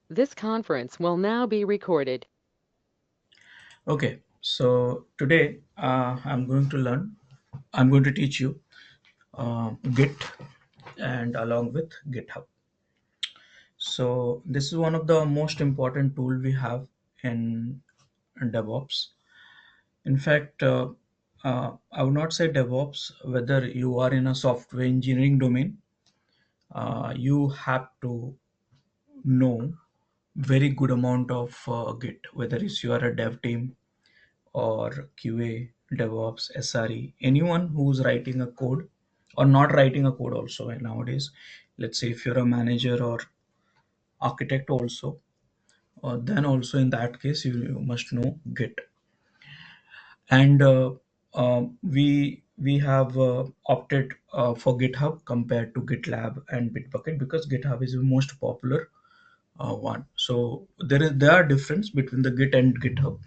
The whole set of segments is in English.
This conference will now be recorded. Okay, so today I'm going to teach you Git and along with GitHub. So this is one of the most important tool we have in DevOps. In fact, I would not say DevOps, whether you are in a software engineering domain, you have to know very good amount of Git, whether it's you are a dev team or QA, DevOps, SRE, anyone who's writing a code or not writing a code also nowadays. Let's say if you're a manager or architect also, then also in that case you must know Git. And we have opted for GitHub compared to GitLab and Bitbucket because GitHub is the most popular one. So there are difference between the Git and GitHub,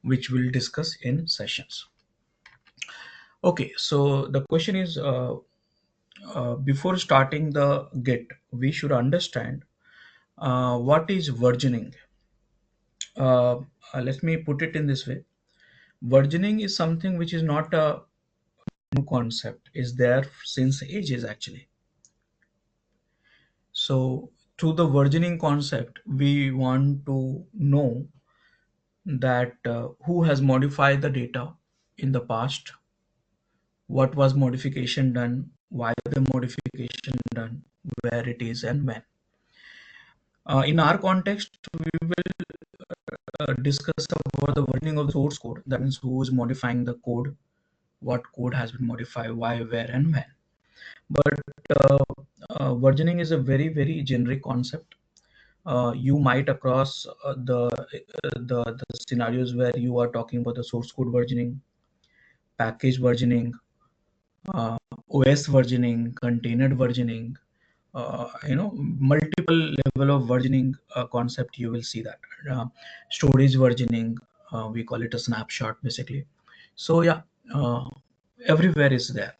which we'll discuss in sessions. Okay, so the question is before starting the Git, we should understand what is versioning. Let me put it in this way. Versioning is something which is not a new concept, is there since ages actually. So through the versioning concept, we want to know that who has modified the data in the past, what was modification done, why the modification done, where it is and when. In our context, we will discuss about the versioning of the source code. That means who is modifying the code, what code has been modified, why, where, and when. But versioning is a very generic concept. You might across the scenarios where you are talking about the source code versioning, package versioning, uh, OS versioning, container versioning, multiple level of versioning concept. You will see that storage versioning, we call it a snapshot basically. So yeah, everywhere is there.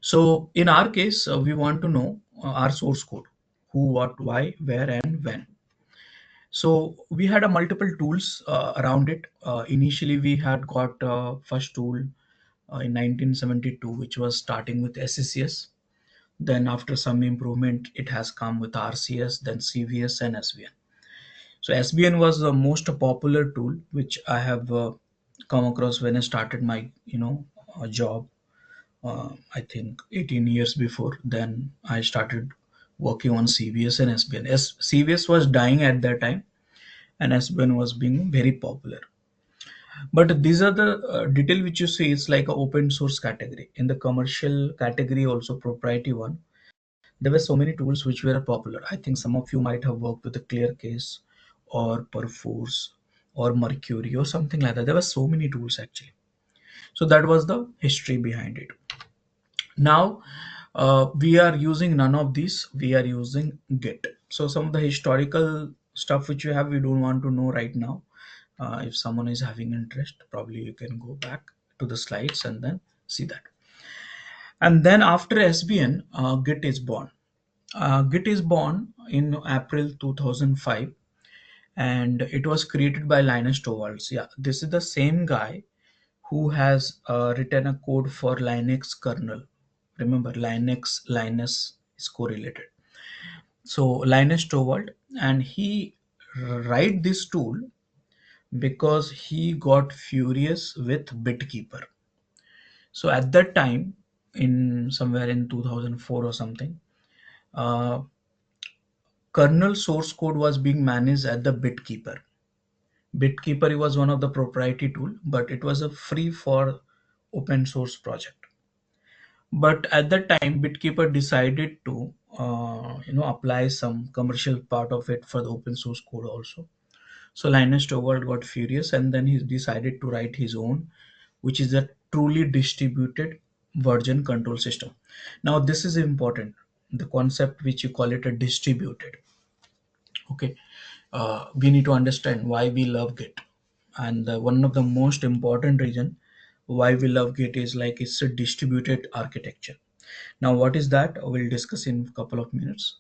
So in our case, we want to know our source code, who, what, why, where, and when. So we had a multiple tools around it. Initially, we had got first tool in 1972, which was starting with SCCS. Then after some improvement, it has come with RCS, then CVS and SVN. So SVN was the most popular tool which I have come across when I started my job. I think 18 years before. Then I started working on CVS and SVN. CVS was dying at that time, and SVN was being very popular. But these are the detail which you see. It's like a open source category. In the commercial category, also proprietary one, there were so many tools which were popular. I think some of you might have worked with the ClearCase or Perforce or Mercury or something like that. There were so many tools actually. So that was the history behind it. Now we are using none of these. We are using Git. So some of the historical stuff which you have, we don't want to know right now. If someone is having interest, probably you can go back to the slides and then see that. And then after SBN, Git is born. Git is born in April 2005, and it was created by Linus Torvalds. Yeah, this is the same guy who has written a code for Linux kernel. Remember, Linus is correlated. So Linus Torvald, and he write this tool because he got furious with Bitkeeper. So at that time, in somewhere in 2004 or something, uh, kernel source code was being managed at the Bitkeeper. Bitkeeper was one of the proprietary tool, but it was a free for open source project. But at that time, Bitkeeper decided to apply some commercial part of it for the open source code also. So Linus Torvald got furious, and then he decided to write his own, which is a truly distributed version control system. Now this is important. The concept which you call it a distributed. Okay, we need to understand why we love Git, and one of the most important reason why we love Git is like it's a distributed architecture. Now what is that, we'll discuss in a couple of minutes.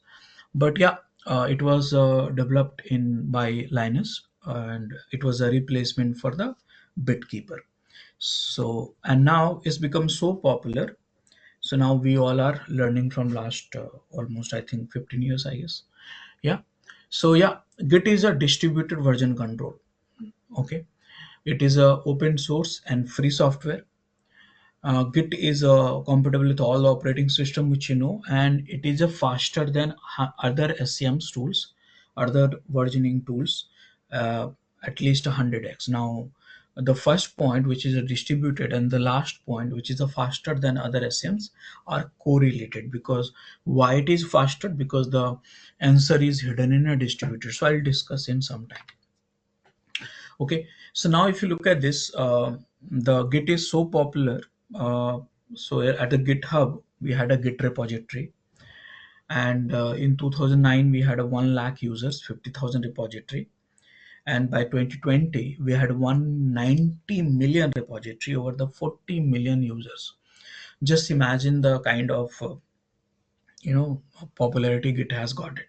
But yeah, It was developed in by Linus, and it was a replacement for the BitKeeper. So, and now it's become so popular. So now we all are learning from last almost, I think, 15 years, I guess. Yeah. So yeah, Git is a distributed version control. Okay. It is a open source and free software. Git is compatible with all operating system which you know, and it is a faster than other SCM's tools, other versioning tools, uh, at least 100x. Now, the first point, which is a distributed, and the last point, which is a faster than other SCMs, are correlated. Because why it is faster? Because the answer is hidden in a distributed. So I'll discuss in some time. Okay, so now if you look at this, the Git is so popular. So at the GitHub, we had a Git repository, and in 2009 we had a 1 lakh users, 50,000 repository, and by 2020 we had 190 million repository over the 40 million users. Just imagine the kind of popularity Git has got it.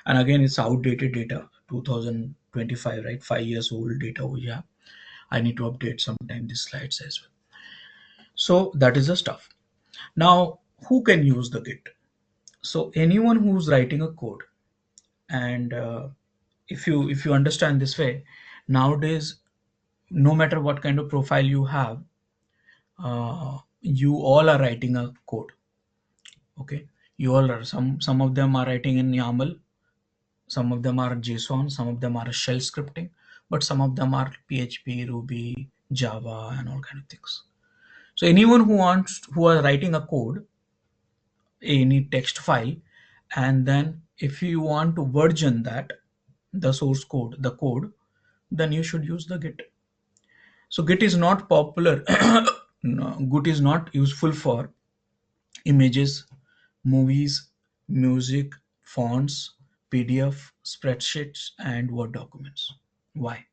And again, it's outdated data, 2025, right? 5 years old data we have. I need to update sometime these slides as well. So that is the stuff. Now, who can use the Git? So anyone who's writing a code, and if you understand this way, nowadays, no matter what kind of profile you have, you all are writing a code. Okay, you all are. Some of them are writing in YAML, some of them are JSON, some of them are shell scripting, but some of them are PHP, Ruby, Java, and all kind of things. So anyone who are writing a code, any text file, and then if you want to version that, the source code, the code, then you should use the Git. So Git is not popular. No, Git is not useful for images, movies, music, fonts, PDF, spreadsheets, and Word documents. Why?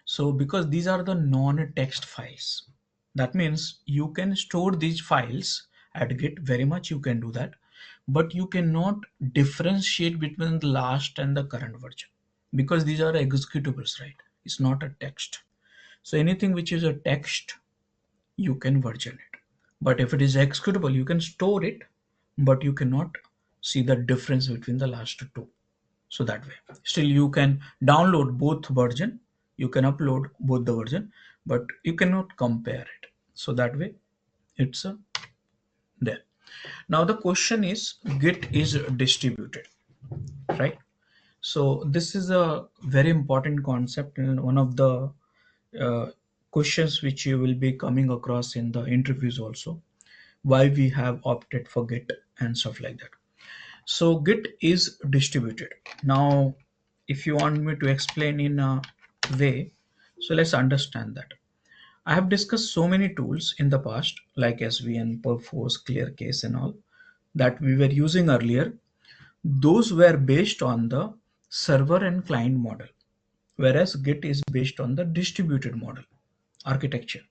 So because these are the non-text files. That means you can store these files at Git, very much you can do that, but you cannot differentiate between the last and the current version because these are executables, right? It's not a text. So anything which is a text, you can version it. But if it is executable, you can store it, but you cannot see the difference between the last two. So that way, still you can download both version, you can upload both the version, but you cannot compare it. So that way, it's there. Now the question is, Git is distributed, right? So this is a very important concept and one of the uh, questions which you will be coming across in the interviews also. Why we have opted for Git and stuff like that. So Git is distributed. Now, if you want me to explain in a way, so let's understand that. I have discussed so many tools in the past, like SVN, Perforce, ClearCase, and all that we were using earlier. Those were based on the server and client model, whereas Git is based on the distributed model architecture.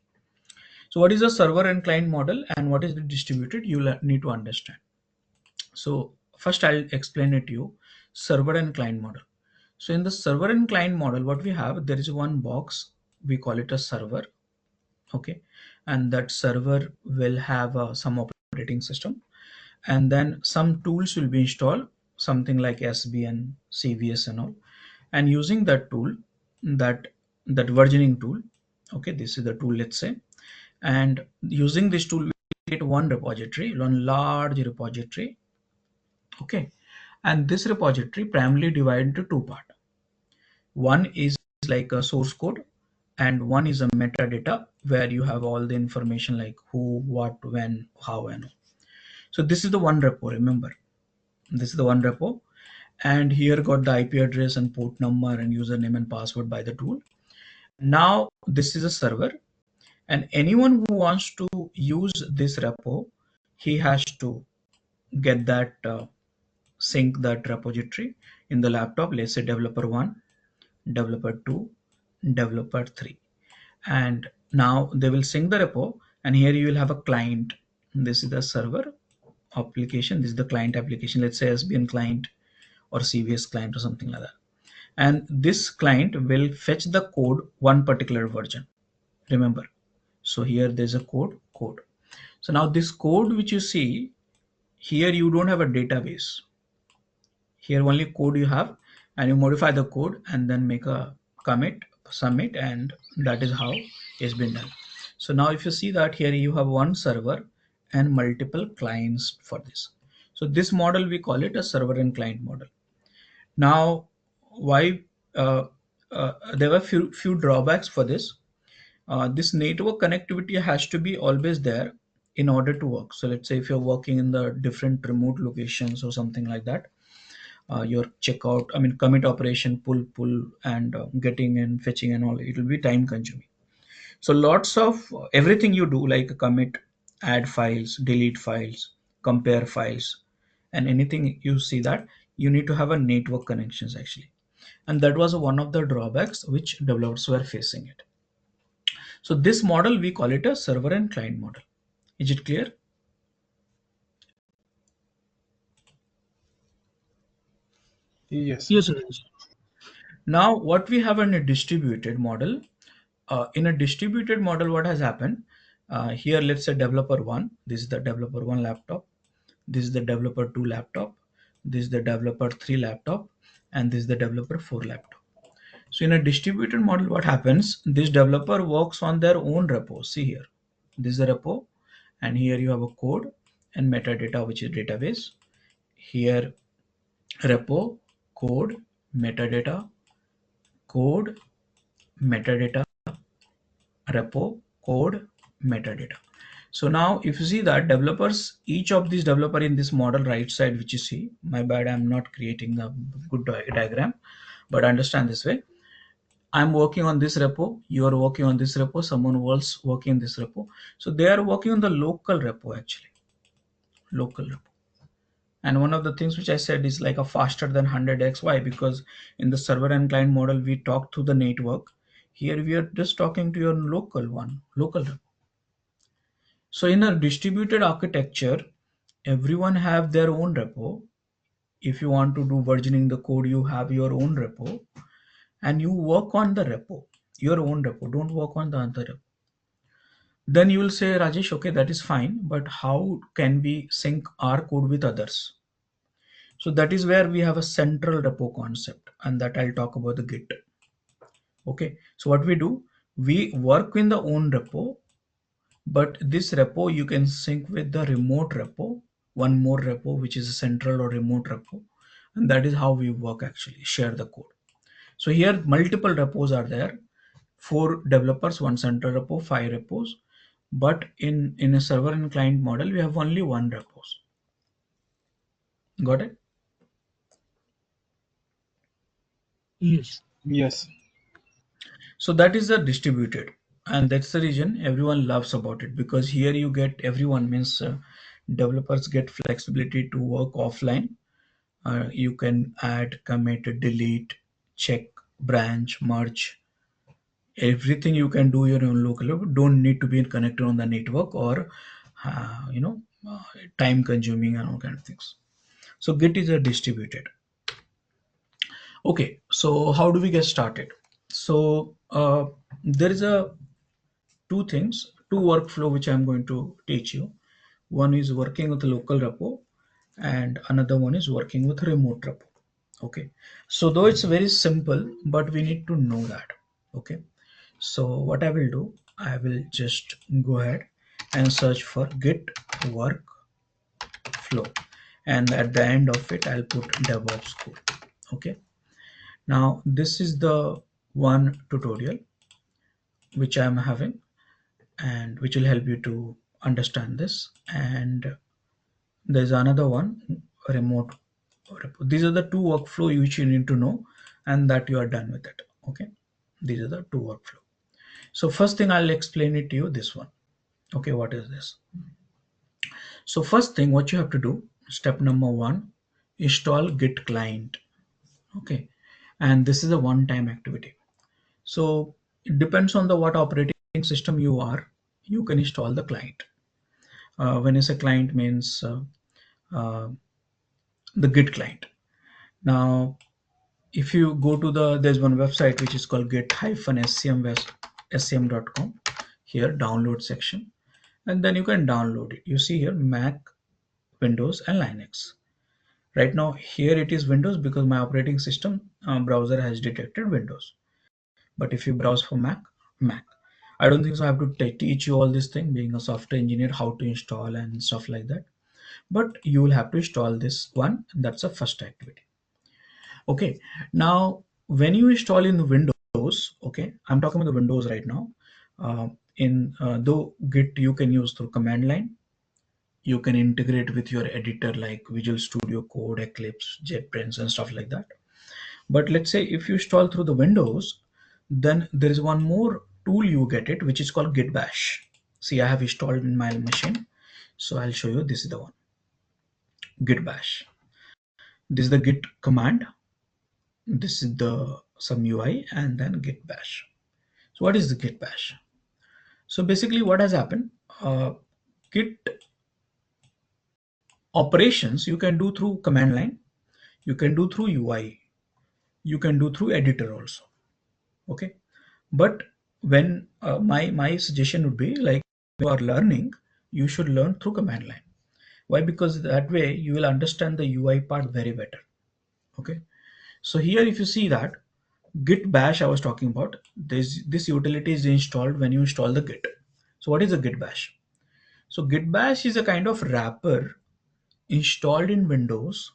So, what is the server and client model, and what is the distributed? You need to understand. So first I'll explain it to you, server and client model. So in the server and client model, what we have, there is one box, we call it a server. Okay. And that server will have some operating system, and then some tools will be installed, something like SBN, CVS and all. And using that tool, that that versioning tool, okay, this is the tool, let's say, and using this tool, we get one repository, one large repository. Okay, and this repository primarily divided into two parts. One is like a source code, and one is a metadata where you have all the information like who, what, when, how, and all. So this is the one repo. Remember, this is the one repo, and here got the IP address and port number and username and password by the tool. Now this is a server, and anyone who wants to use this repo, he has to get that sync that repository in the laptop. Let's say developer 1, developer 2, developer 3, and now they will sync the repo, and here you will have a client. This is the server application, this is the client application, let's say SBN client or CVS client or something like that. And this client will fetch the code one particular version. Remember, so here there's a code. So now this code which you see here, you don't have a database. Here only code you have, and you modify the code and then make a commit, submit, and that is how it's been done. So now if you see that here you have one server and multiple clients for this. So this model we call it a server and client model. Now why there were few drawbacks for this. This network connectivity has to be always there in order to work. So let's say if you're working in the different remote locations or something like that, your checkout, I mean commit operation, pull and getting and fetching and all, it will be time consuming. So lots of everything you do like commit, add files, delete files, compare files, and anything you see that you need to have a network connections actually. And that was one of the drawbacks which developers were facing it. So this model we call it a server and client model. Is it clear? Yes. Yes, Rajesh. Now what we have in a distributed model, in a distributed model what has happened, here let's say developer 1, this is the developer 1 laptop, this is the developer 2 laptop, this is the developer 3 laptop, and this is the developer 4 laptop. So in a distributed model what happens, this developer works on their own repo. See here, this is the repo, and here you have a code and metadata which is database. Here repo, code, metadata, code, metadata, repo, code, metadata. So now if you see that developers, each of these developer in this model right side which you see, my bad, I'm not creating a good diagram, but understand this way. I'm working on this repo, you are working on this repo, someone else working in this repo. So they are working on the local repo actually, local repo. And one of the things which I said is like a faster than 100x. Why? Because in the server and client model, we talk to the network. Here we are just talking to your local one, local repo. So in a distributed architecture, everyone have their own repo. If you want to do versioning the code, you have your own repo and you work on the repo, your own repo, don't work on the other repo. Then you will say, Rajesh, okay, that is fine, but how can we sync our code with others? So that is where we have a central repo concept, and that I'll talk about the Git. Okay, so what we do, we work in the own repo, but this repo you can sync with the remote repo, one more repo which is a central or remote repo, and that is how we work actually, share the code. So here multiple repos are there, 4 developers, one central repo, 5 repos, but in a server and client model we have only one repos. Got it? Yes. Yes. So that is a distributed, and that's the reason everyone loves about it, because here you get everyone means developers get flexibility to work offline. You can add, commit, delete, check, branch, merge, everything you can do your own local. Don't need to be connected on the network or you know, time consuming and all kind of things. So Git is a distributed. Okay, so how do we get started? So there is a two workflow which I'm going to teach you. One is working with local repo and another one is working with remote repo. Okay, so though it's very simple, but we need to know that. Okay, so what I will do, I will just go ahead and search for Git workflow, and at the end of it I'll put DevOps school. Okay, now this is the one tutorial which I'm having and which will help you to understand this. And there's another one, remote repo. These are the two workflow which you need to know, and that you are done with it. Okay, these are the two workflow. So first thing I'll explain it to you, this one. Okay, what is this? So first thing what you have to do, step number 1, install Git client. Okay, and this is a one-time activity. So it depends on the what operating system you are, you can install the client. When I say client means uh, the Git client. Now, if you go to there's one website which is called git-scm.com. Here, download section, and then you can download it. You see here Mac, Windows, and Linux. Right now, here it is Windows because my operating system browser has detected Windows. But if you browse for Mac. I don't think so. I have to teach you all this thing, being a software engineer, how to install and stuff like that. But you will have to install this one. That's the first activity. Okay. Now, when you install in Windows, okay, I'm talking about the Windows right now. Though Git you can use through command line, you can integrate with your editor like Visual Studio Code, Eclipse, JetBrains, and stuff like that. But let's say if you install through the Windows, then there is one more tool you get it, which is called Git Bash. See, I have installed in my machine, so I'll show you. This is the one, Git Bash. This is the Git command. This is the some UI, and then Git Bash. So what is the Git Bash? So basically, what has happened? Git operations you can do through command line, you can do through UI, you can do through editor also. Okay, but when my suggestion would be like you are learning, you should learn through command line. Why? Because that way you will understand the UI part very better. Okay, so here if you see that Git Bash I was talking about, this utility is installed when you install the Git. So what is a Git Bash? So Git Bash is a kind of wrapper installed in Windows,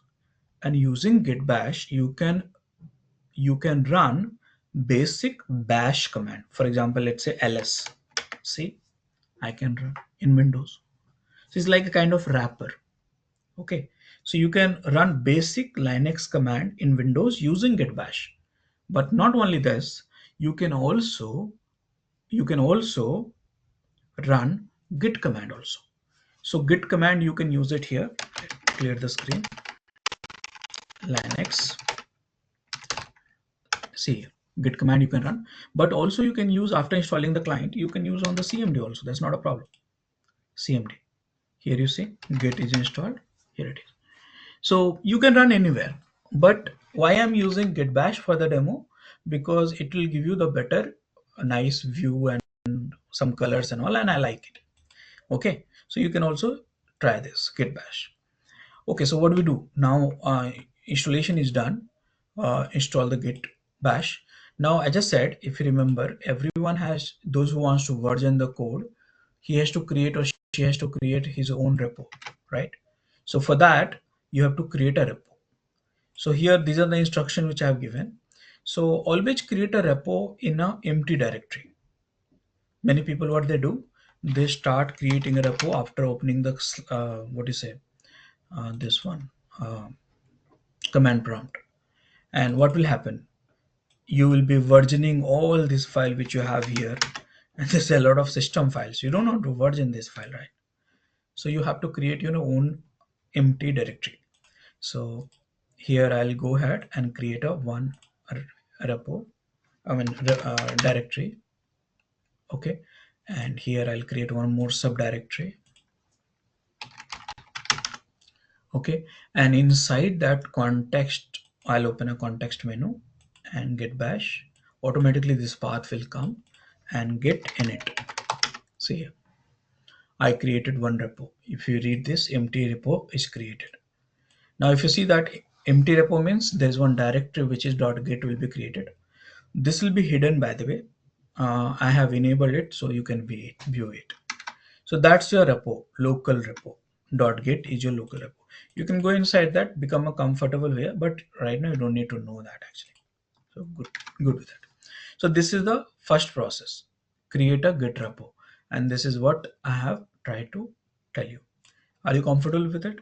and using Git Bash you can run basic bash command. For example, let's say ls. See, I can run in Windows. So it's like a kind of wrapper. Okay, so you can run basic Linux command in Windows using Git Bash. But not only this, you can also run Git command also. So Git command you can use it here. Clear the screen. Linux. See, Git command you can run, but also you can use after installing the client. You can use on the CMD also. That's not a problem. CMD. Here you see Git is installed. Here it is. So you can run anywhere. But why I'm using Git Bash for the demo? Because it will give you the better, nice view and some colors and all, and I like it. Okay, so you can also try this Git Bash. Okay, so what do we do now? Installation is done. Install the Git Bash. Now, I just said, if you remember, everyone has those who wants to version the code, he has to create or she has to create his own repo, right? So for that, you have to create a repo. So here, these are the instructions which I have given. So always create a repo in a empty directory. Many people, what they do, they start creating a repo after opening the what do you say, this one. Command prompt, and what will happen, you will be versioning all this file which you have here, and there's a lot of system files. You don't want to version this file, right? So you have to create your own empty directory. So here I'll go ahead and create a one repo, directory. Okay, and here I'll create one more subdirectory. Okay, and inside that context I'll open a context menu and Git Bash. Automatically this path will come and Git init. See here, I created one repo. If you read this, empty repo is created. Now if you see that empty repo means there's one directory which is .git will be created. This will be hidden, by the way. I have enabled it so you can view it. So that's your repo, local repo. .git is your local repo. You can go inside that, become a comfortable way, but right now you don't need to know that actually. So good with that. So this is the first process. Create a Git repo, and this is what I have tried to tell you. Are you comfortable with it?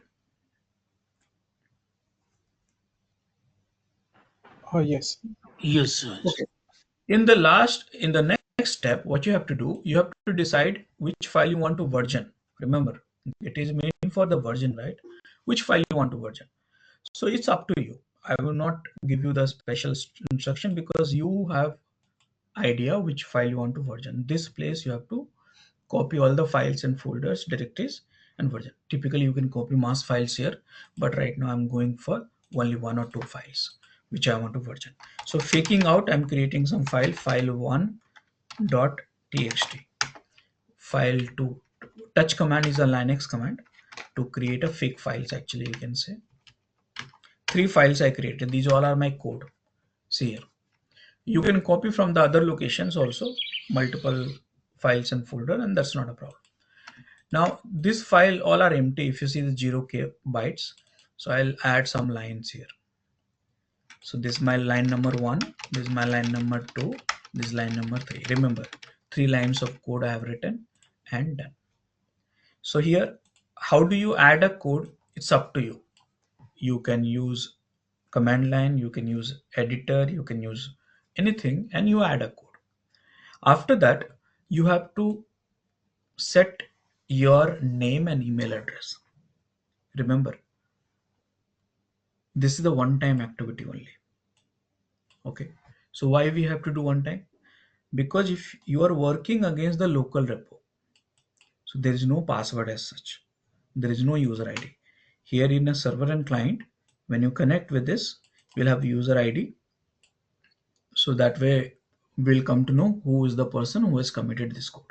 Oh, yes. Yes, sir. Okay. In the next step, what you have to do, you have to decide which file you want to version. Remember, it is meant for the version, right? Which file you want to version. So it's up to you. I will not give you the special instruction because you have idea which file you want to version. This place you have to copy all the files and folders, directories, and version. Typically you can copy mass files here, but right now I'm going for only one or two files which I want to version. So faking out, I'm creating some file1 dot txt. File2 touch command is a Linux command to create a fake files. Actually, you can say 3 files I created. These all are my code. See here. You can copy from the other locations also, multiple files and folder, and that's not a problem. Now this file all are empty. If you see the 0k bytes, so I'll add some lines here. So this is my line number 1, this is my line number 2, this is line number 3. Remember, 3 lines of code I have written and done. So here, how do you add a code? It's up to you. You can use command line, you can use editor, you can use anything, and you add a code. After that, you have to set your name and email address. Remember, this is the one-time activity only. Okay, so why we have to do one time? Because if you are working against the local repo, so there is no password as such, there is no user ID. Here in a server and client, when you connect with this, you'll have user ID. So that way we'll come to know who is the person who has committed this code.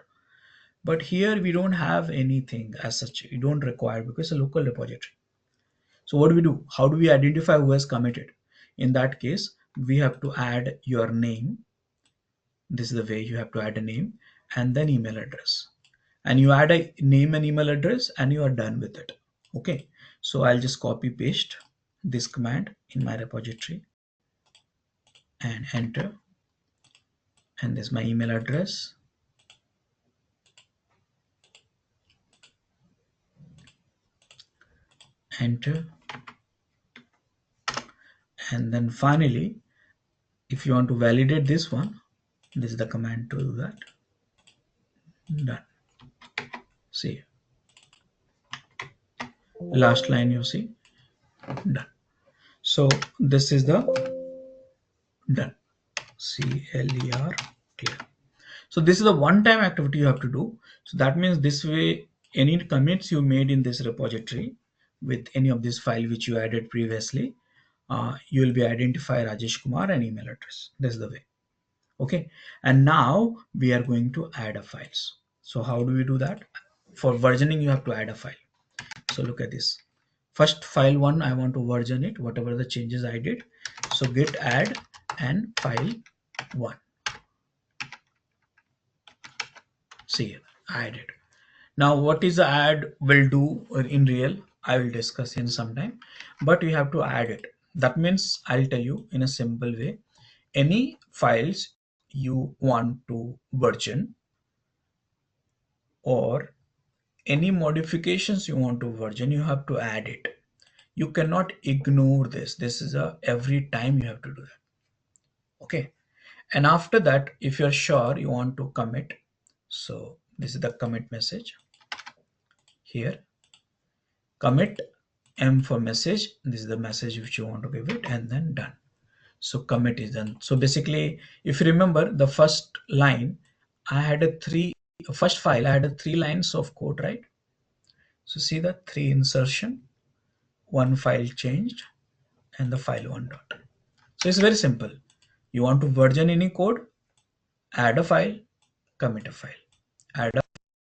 But here we don't have anything as such. You don't require because it's a local repository. So what do we do? How do we identify who has committed? In that case, we have to add your name. This is the way you have to add a name and then email address. And you add a name and email address and you are done with it. Okay. So I'll just copy paste this command in my repository and enter. And this is my email address. Enter. And then finally, if you want to validate this one, this is the command to do that. Done. See, last line you see, done. So this is the done. CLER clear. So this is the one-time activity you have to do. So that means this way, any commits you made in this repository with any of this file which you added previously, you will be identify Rajesh Kumar and email address. This is the way. Okay, and now we are going to add a files. So how do we do that? For versioning, you have to add a file. So look at this. First file1, I want to version it, whatever the changes I did. So git add and file1. See, I added. Now what is the add will do in real, I will discuss in some time, but we have to add it. That means I'll tell you in a simple way, any files you want to version or any modifications you want to version, you have to add it. You cannot ignore this. This is a every time you have to do that. Okay. And after that, if you're sure you want to commit, so this is the commit message here. Commit M for message. This is the message which you want to give it, and then done. So commit is done. So basically, if you remember the first line, I had first file, I had 3 lines of code, right? So see the 3 insertion, 1 file changed, and the file1 dot. So it's very simple. You want to version any code, add a file, commit a file, add a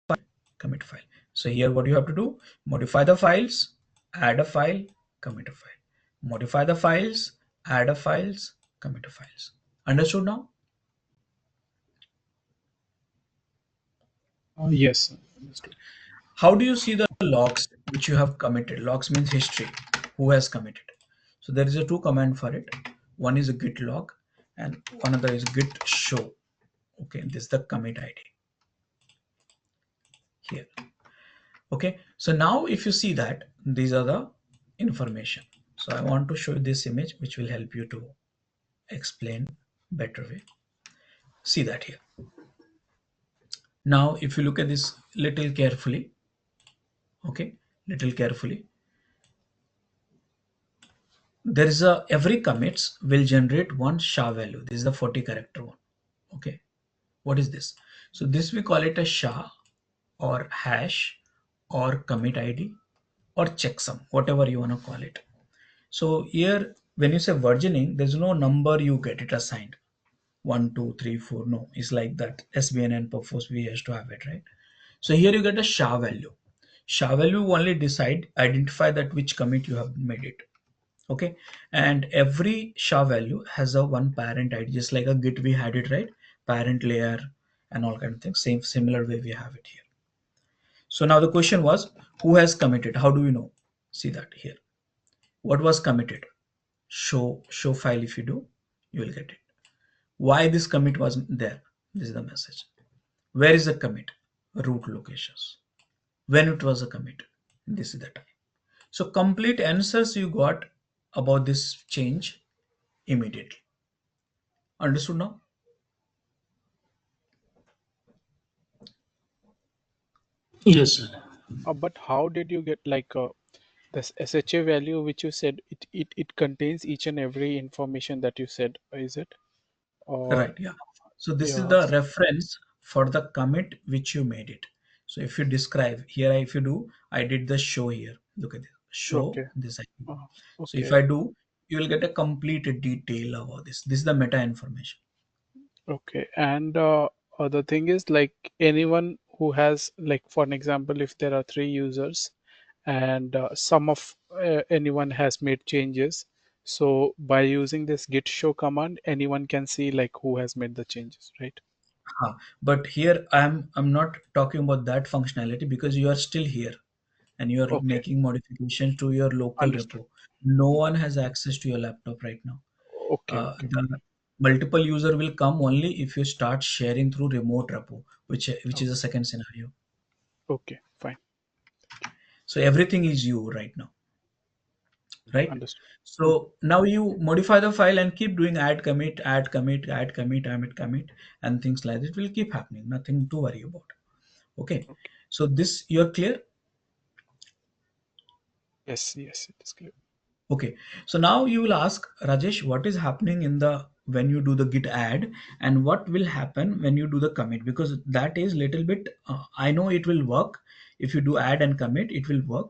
file, commit file. So here what you have to do, modify the files, add a file, commit a file, modify the files, add a files, commit a files. Understood now? Yes, understood. How do you see the logs which you have committed? Logs means history, who has committed. So there is a 2 command for it. One is a git log and another is git show. Okay, this is the commit ID here. Okay, so now if you see that these are the information. So I want to show you this image which will help you to explain better way. See that here. Now if you look at this little carefully, okay, little carefully, there is a every commits will generate one SHA value. This is the 40 character one. Okay, what is this? So this we call it a SHA or hash or commit ID or checksum, whatever you want to call it. So here, when you say versioning, there's no number you get it assigned. 1, 2, 3, 4. No, it's like that. SBN and purpose we used to have it, right? So here you get a SHA value. SHA value only identify that which commit you have made it. Okay, and every SHA value has a one parent ID, just like a Git we had it, right? Parent layer and all kind of things. Similar way we have it here. So now the question was, who has committed? How do we know? See that here. What was committed? Show file. If you do, you will get it. Why this commit was there? This is the message. Where is the commit? Root locations. When it was a commit? This is the time. So complete answers you got about this change immediately. Understood now? Yes, sir. But how did you get this SHA value which you said it contains each and every information that you said, is it? Or Right. Yeah. So this is the yes. reference for the commit which you made it. So if you describe here, if you do, I did the show here. Look at this. Show Okay. this ID. Uh, So if okay. I do, you will get a complete detail about this. This is the meta information. Okay. And the thing is, like, anyone who has, like, for an example, if there are three users and some of anyone has made changes, so by using this git show command, anyone can see like who has made the changes, right? But here I'm not talking about that functionality because you are still here and you are Okay. making modifications to your local Understood. repo. No one has access to your laptop right now. Okay. Okay. The multiple user will come only if you start sharing through remote repo, which Oh, is a second scenario. okay. Fine. So everything is you right now, right? Understood. Mhm. So now you modify the file and keep doing add commit, add commit, add commit, add commit, and things like that. It will keep happening. Nothing to worry about. Okay. Okay. So this you're clear. Yes. Yes. It is clear. Okay, so now you will ask Rajesh, what is happening in the when you do the git add, and what will happen when you do the commit? Because that is little bit. I know it will work if you do add and commit, it will work.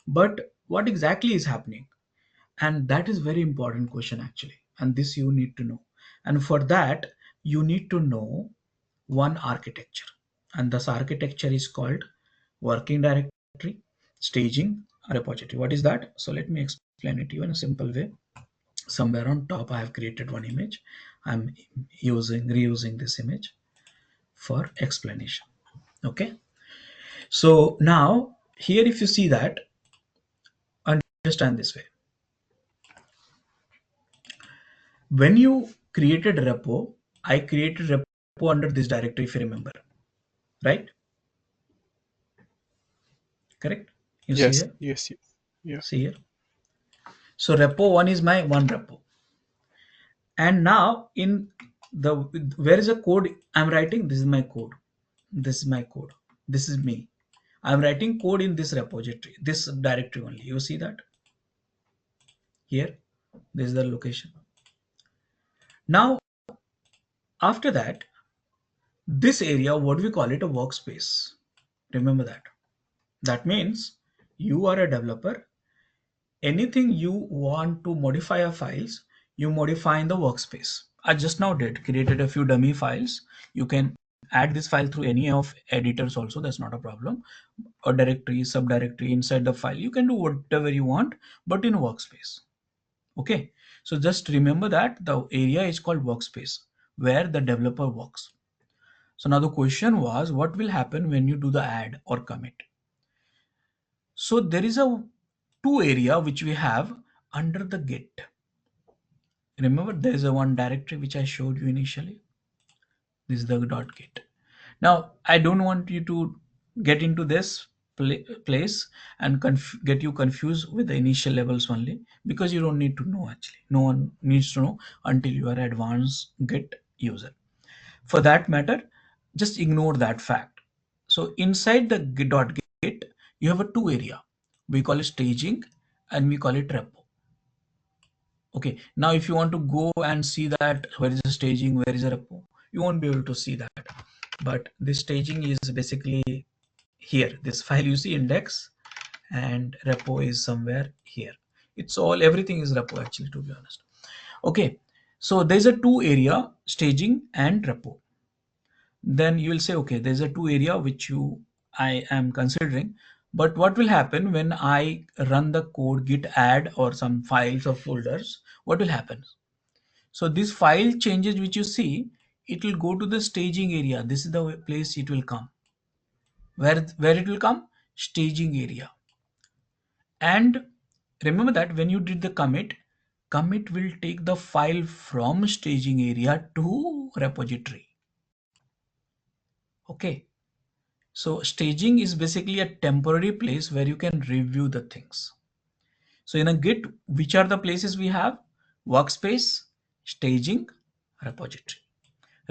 But what exactly is happening? And that is very important question actually, and this you need to know. And for that, you need to know one architecture, and this architecture is called working directory, staging, repository. What is that? So let me explain it to you in a simple way. Somewhere on top I have created one image. I'm reusing this image for explanation. Okay, so now here if you see that, understand this way. When you created repo, I created repo under this directory, if you remember, right? Correct. You see Yes. here, Yes. Yes. Yeah. see here. So repo one is my one repo. And now in the where is the code I'm writing? This is my code. This is my code. This is me. I'm writing code in this repository, this directory only. You see that here? This is the location. Now after that, this area, what we call it, a workspace. Remember that. That means you are a developer. Anything you want to modify your files, you modify in the workspace. I just now did created a few dummy files. You can add this file through any of editors also, that's not a problem. A directory, subdirectory inside the file, you can do whatever you want, but in workspace. Okay, so just remember that the area is called workspace where the developer works. So now the question was, what will happen when you do the add or commit? So there is a two area which we have under the git. Remember, there is a one directory which I showed you initially. This is the .git. Now, I don't want you to get into this place and get you confused with the initial levels only, because you don't need to know actually. No one needs to know until you are advanced Git user. For that matter, just ignore that fact. So inside the .git, you have a two area. We call it staging and we call it repo. Okay, now if you want to go and see that where is the staging, where is the repo, you won't be able to see that. But this staging is basically here. This file you see index, and repo is somewhere here. It's all, everything is repo actually, to be honest. Okay, so there's a two area, staging and repo. Then you will say, okay, there's a two area which I am considering, but what will happen when I run the code git add or some files or folders? What will happen? So this file changes which you see, it will go to the staging area. This is the place it will come. Where it will come? Staging area. And remember that when you did the commit will take the file from staging area to repository. Okay. So staging is basically a temporary place where you can review the things. So in a Git, which are the places we have? Workspace, staging, repository.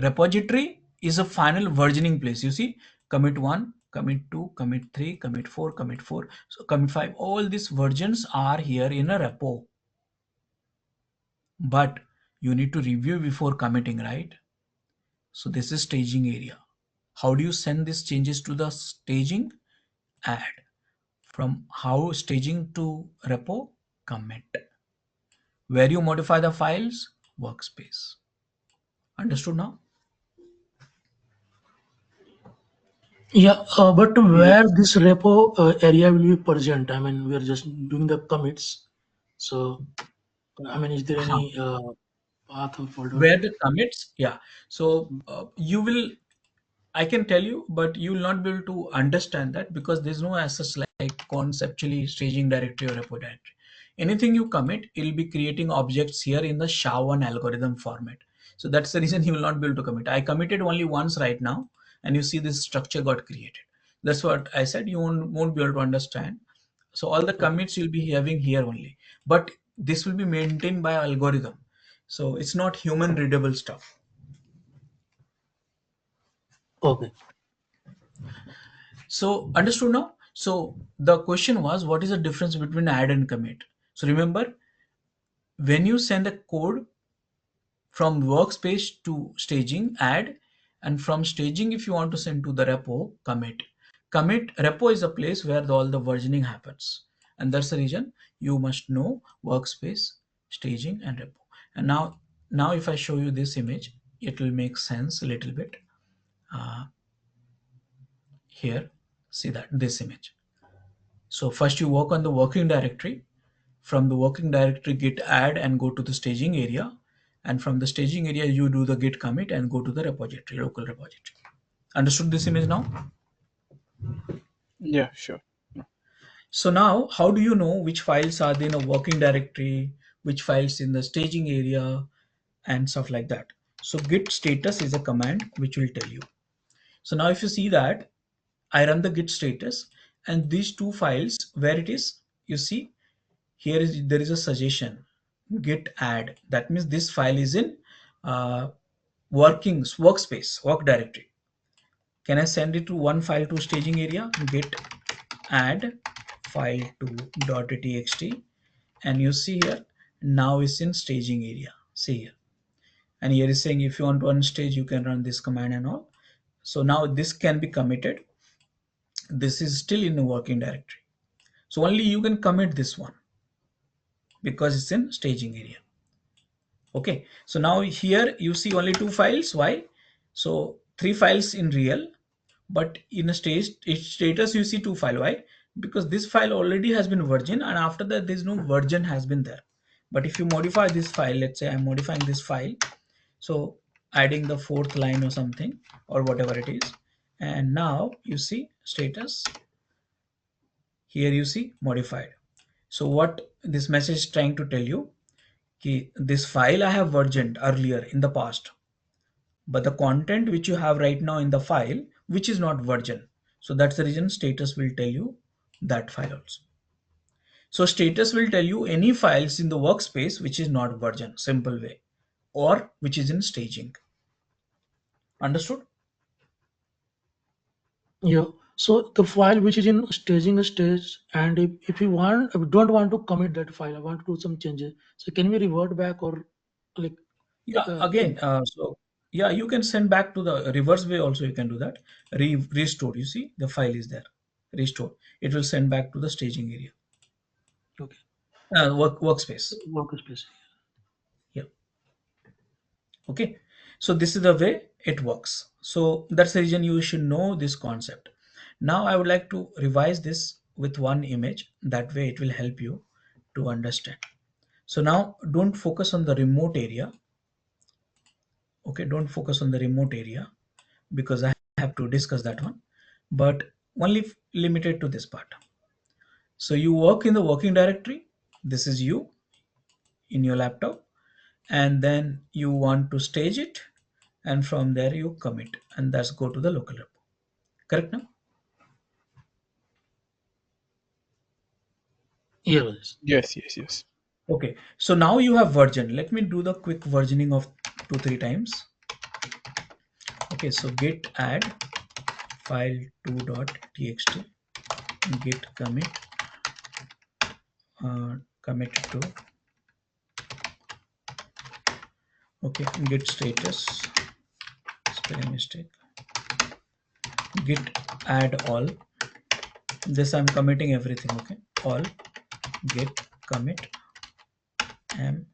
Repository is a final versioning place. You see, commit 1, commit 2, commit 3, commit 4, commit 4. So commit 5, all these versions are here in a repo. But you need to review before committing, right? So this is staging area. How do you send these changes to the staging? Add. From how staging to repo? Commit. Where you modify the files? Workspace. Understood now? Yeah, but Yeah. where this repo area will be present? I mean, we are just doing the commits. So, I mean, is there Uh-huh. any path or folder? Where the commits? Yeah. So you will, I can tell you, but you will not be able to understand that because there's no as such like conceptually staging directory or repo directory. Anything you commit, it will be creating objects here in the SHA-1 algorithm format. So that's the reason you will not be able to commit. I committed only once right now, and you see this structure got created. That's what I said. You won't be able to understand. So all the Okay. commits you'll be having here only, but this will be maintained by algorithm. So it's not human readable stuff. Okay. So understood now? So the question was, what is the difference between add and commit? So remember, when you send a code from workspace to staging, add, and from staging, if you want to send to the repo, commit. Commit repo is a place where all the versioning happens. And that's the reason you must know workspace, staging, and repo. And now if I show you this image, it will make sense a little bit. Here, see that this image. So first you work on the working directory. From the working directory, git add and go to the staging area. And from the staging area, you do the git commit and go to the repository, local repository. Understood this image now? Yeah, sure. So now, how do you know which files are in a working directory, which files in the staging area, and stuff like that? So git status is a command which will tell you. So now if you see that, I run the git status and these two files, where it is, you see, there is a suggestion, git add. That means this file is in uh, workspace, work directory. Can I send it to one file to staging area? Git add file to .txt, and you see here now it's in staging area. See here, and here is saying if you want to unstage, you can run this command and all. So now this can be committed. This is still in the working directory. So only you can commit this one because it's in staging area. Okay, so now here you see only two files. Why? So three files in real, but in a status you see two file. Why? Because this file already has been virgin, and after that there's no virgin has been there. But if you modify this file, let's say I'm modifying this file, so adding the fourth line or something or whatever it is, and now you see status, here you see modified. So what this message is trying to tell you, this file I have versioned earlier in the past, but the content which you have right now in the file which is not version. So that's the reason status will tell you that file also. So status will tell you any files in the workspace which is not version, simple way, or which is in staging. Understood? Yeah. So the file which is in staging stage, and if we don't want to commit that file, I want to do some changes. So can we revert back or like Yeah, if again, so yeah, you can send back to the reverse way also, you can do that. Restore, you see the file is there, restore, it will send back to the staging area. okay. Workspace. Workspace. Yeah. Okay. So this is the way it works. So that's the reason you should know this concept. Now I would like to revise this with one image. That way it will help you to understand. So now don't focus on the remote area. Okay, don't focus on the remote area because I have to discuss that one, but only limited to this part. So you work in the working directory. This is you in your laptop, and then you want to stage it, and from there you commit, and that's go to the local repo. Correct now? Yes. Yes. Okay. So now you have version. Let me do the quick versioning of 2-3 times. Okay. So git add file 2.txt, git commit to, okay, git status, spelling mistake, git add all. This I'm committing everything. Okay, all git commit am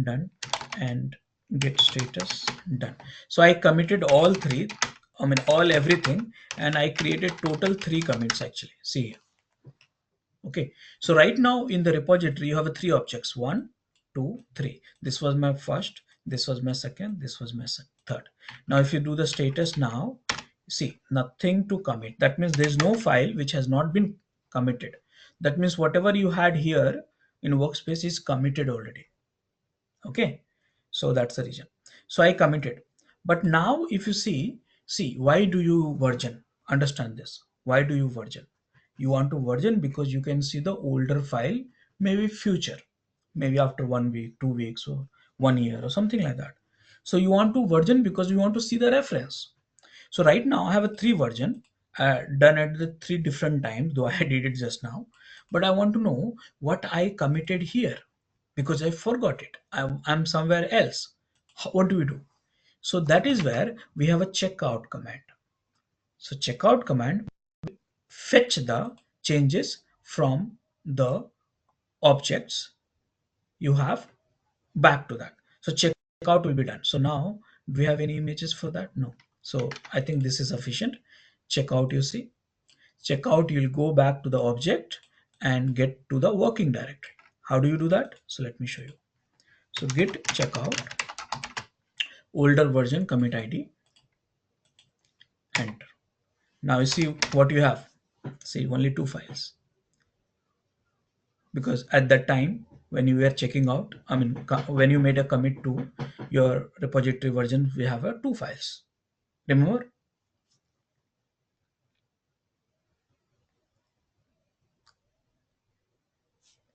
done, and git status done. So I committed all three, I mean all everything, and I created total 3 commits actually. See here. Okay, so right now in the repository you have 3 objects: 1, 2, 3. This was my first, this was my second, this was my third. Now if you do the status now, see nothing to commit. That means there is no file which has not been committed. That means whatever you had here in workspace is committed already. Okay, so that's the reason. So I committed. But now if you see why do you version? Understand this. Why do you version? You want to version because you can see the older file, maybe future, maybe after 1 week, 2 weeks, or 1 year, or something like that. So you want to version because you want to see the reference. So right now I have a 3 version done at the 3 different times, though I did it just now. But I want to know what I committed here because I forgot it. I'm somewhere else. What do we do? So that is where we have a checkout command. So checkout command fetch the changes from the objects you have back to that. So checkout will be done. So now do we have any images for that? No. So I think this is sufficient. Checkout, you see, checkout, you'll go back to the object and get to the working directory. How do you do that? So let me show you. So git checkout older version commit id, enter. Now you see what you have. See only 2 files, because at that time when you were checking out, I mean when you made a commit to your repository version, we have 2 files. Remember?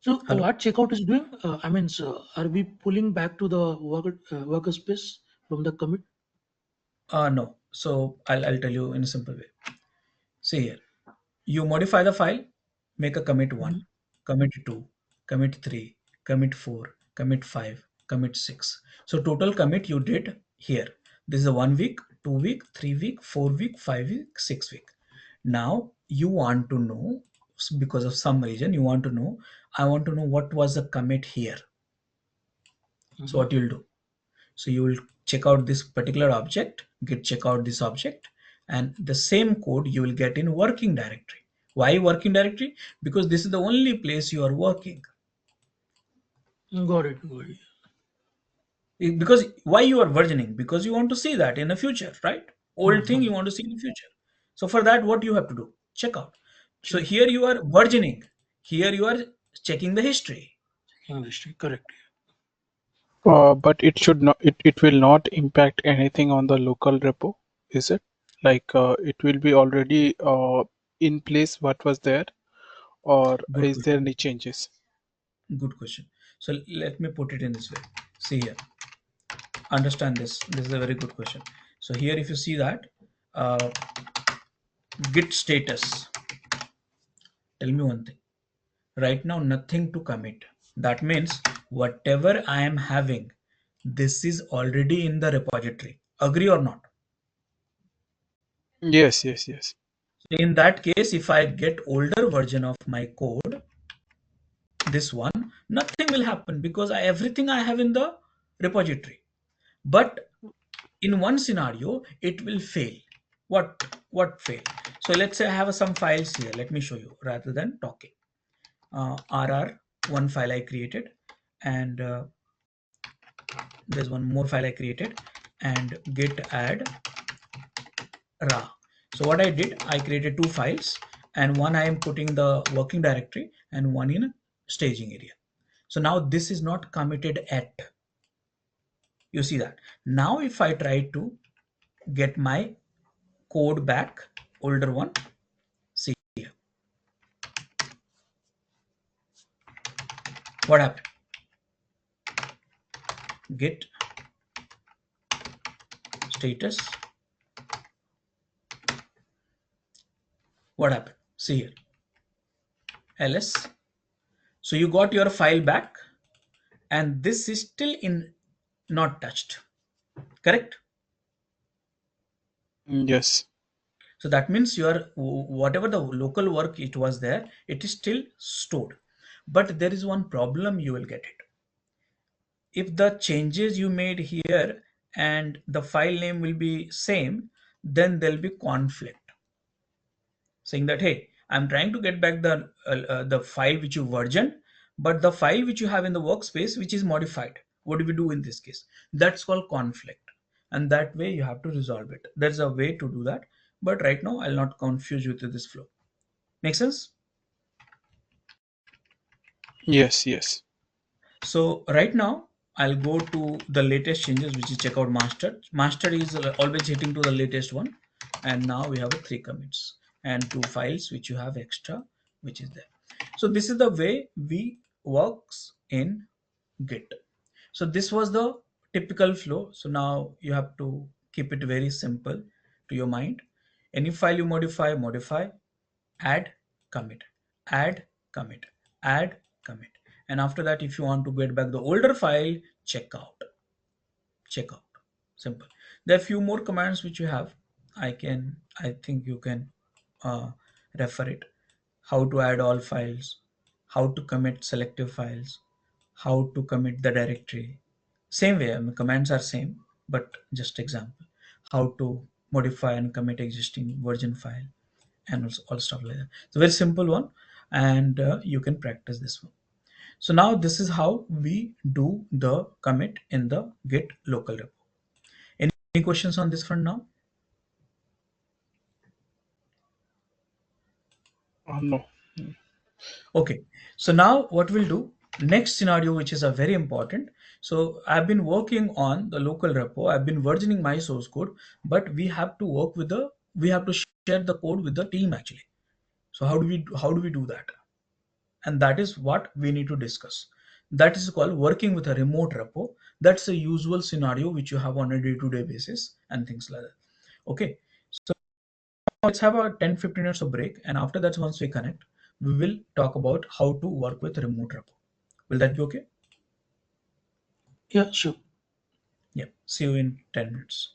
So Hello? what checkout is doing? I mean, so are we pulling back to the workspace from the commit? No. So I'll tell you in a simple way. See here. You modify the file, make a commit 1, Mhm. commit 2, commit 3, commit 4, commit 5, commit 6. So total commit you did here. This is a 1 week, 2 week, 3 week, 4 week, 5 week, 6 week. Now you want to know, because of some reason you want to know, I want to know what was the commit here. So Mhm. what you'll do? So you will check out this particular object, git check out this object, and the same code you will get in working directory. Why working directory? Because this is the only place you are working. Got it. Got it. Because why you are versioning? Because you want to see that in the future, right? Old thing you Mhm. want to see in the future. So for that, what you have to do? Check out. So Check. here you are versioning. Here you are checking the history. English. Correct. But it should not. It will not impact anything on the local repo, is it? Like it will be already in place what was there, or Good is there question. any changes? Good question. So let me put it in this way. See here. Understand this. This is a very good question. So here, if you see that uh, git status, tell me one thing. Right now, nothing to commit. That means whatever I am having, this is already in the repository. Agree or not? Yes. In that case, if I get older version of my code, this one, nothing will happen because everything I have in the repository. But in one scenario, it will fail. What fail? So let's say I have some files here. Let me show you rather than talking. RR, one file I created, and there's one more file I created, and git add ra. So what I did, I created two files, and one I am putting the working directory and one in staging area. So now this is not committed at. You see that. Now if I try to get my code back, older one, see here. What happened? Git status. What happened? See here. ls. So you got your file back, and this is still in not touched. Correct? Yes. So that means your whatever the local work it was there, it is still stored. But there is one problem you will get it. If the changes you made here and the file name will be same, then there'll be conflict. Saying that, hey, I'm trying to get back the file which you versioned, but the file which you have in the workspace which is modified. What do we do in this case? That's called conflict, and that way you have to resolve it. There's a way to do that, but right now I'll not confuse you with this flow. Make sense? Yes. Yes. So right now I'll go to the latest changes, which is checkout master. Master is always hitting to the latest one, and now we have 3 commits and 2 files which you have extra, which is there. So this is the way we works in Git. So this was the typical flow. So now you have to keep it very simple to your mind. Any file you modify, add, commit, add, commit, add, commit. And after that, if you want to get back the older file, check out. Simple. There are a few more commands which you have. I think you can uh, refer it. How to add all files, how to commit selective files, how to commit the directory. Same way, I mean, commands are same, but just example. How to modify and commit existing version file, and also all stuff like that. It's a very simple one, and you can practice this one. So now this is how we do the commit in the Git local repo. Any questions on this front now? No. Okay, so now what we'll do, next scenario, which is a very important. So I've been working on the local repo, I've been versioning my source code, but we have to work with we have to share the code with the team actually. So how do we do that? And that is what we need to discuss. That is called working with a remote repo. That's a usual scenario which you have on a day-to-day basis and things like that. Okay, so let's have a 10-15 minutes of break, and after that, once we connect, we will talk about how to work with remote repo. Will that be okay? Yeah, sure. Yeah, see you in 10 minutes.